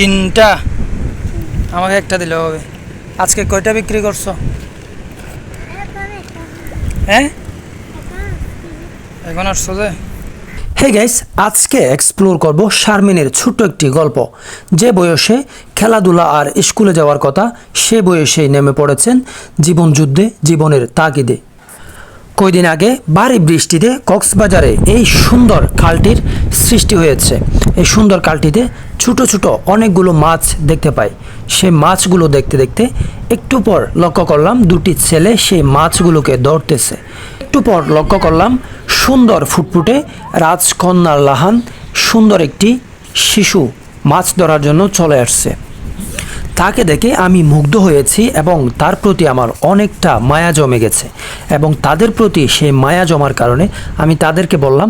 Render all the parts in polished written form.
তিনটা, আমাকে একটা দিলে হবে। আজকে কয়টা বিক্রি করছো? হ্যাঁ, এখন আসছো যে। হে গাইস, আজকে এক্সপ্লোর করব শারমিনের ছোট্ট একটি গল্প। যে বয়সে খেলাধুলা আর স্কুলে যাওয়ার কথা, সে বয়সেই নেমে পড়েছেন জীবন যুদ্ধে, জীবনের তাগিদে। কয়দিন আগে ভারী বৃষ্টিতে কক্সবাজারে এই সুন্দর খালটির সৃষ্টি হয়েছে। এই সুন্দর খালটিতে ছোট ছোট অনেকগুলো মাছ দেখতে পাই। সেই মাছগুলো দেখতে দেখতে একটু পর লক্ষ্য করলাম দুটি ছেলে সেই মাছগুলোকে ধরতেছে। একটু পর লক্ষ্য করলাম সুন্দর ফুটফুটে রাজকন্যার লাহান সুন্দর একটি শিশু মাছ ধরার জন্য চলে আসছে। তাকে দেখে আমি মুগ্ধ হয়েছি এবং তার প্রতি আমার অনেকটা মায়া জমে গেছে, এবং তাদের প্রতি সেই মায়া জমার কারণে আমি তাদেরকে বললাম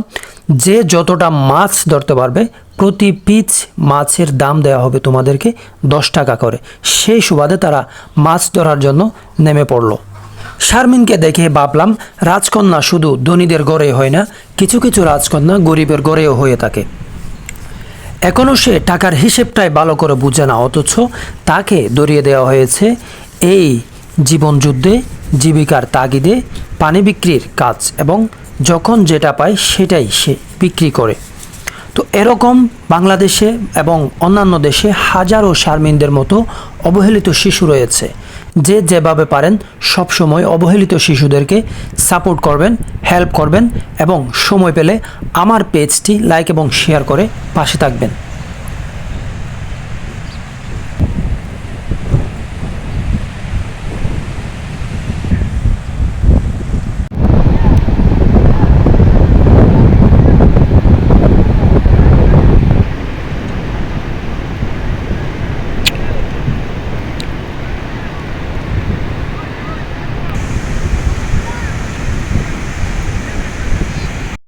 যে যতটা মাছ ধরতে পারবে প্রতি পিস মাছের দাম দেওয়া হবে তোমাদেরকে 10 টাকা করে। সেই সুবাদে তারা মাছ ধরার জন্য নেমে পড়লো। শারমিনকে দেখে ভাবলাম রাজকন্যা শুধু ধনীদের ঘরে হয় না, কিছু কিছু রাজকন্যা গরিবের ঘরেও হয়ে থাকে। এখনও সে টাকার হিসেবটাই ভালো করে বুঝে না, অথচ তাকে ধরিয়ে দেওয়া হয়েছে এই জীবনযুদ্ধে জীবিকার তাগিদে পানি বিক্রির কাজ, এবং যখন যেটা পায় সেটাই সে বিক্রি করে। তো এরকম বাংলাদেশে এবং অন্যান্য দেশে হাজারো শারমিনদের মতো অবহেলিত শিশু রয়েছে। যে যেভাবে পারেন সবসময় অবহেলিত শিশুদেরকে সাপোর্ট করবেন, হেল্প করবেন, এবং সময় পেলে আমার পেজটি লাইক এবং শেয়ার করে পাশে থাকবেন।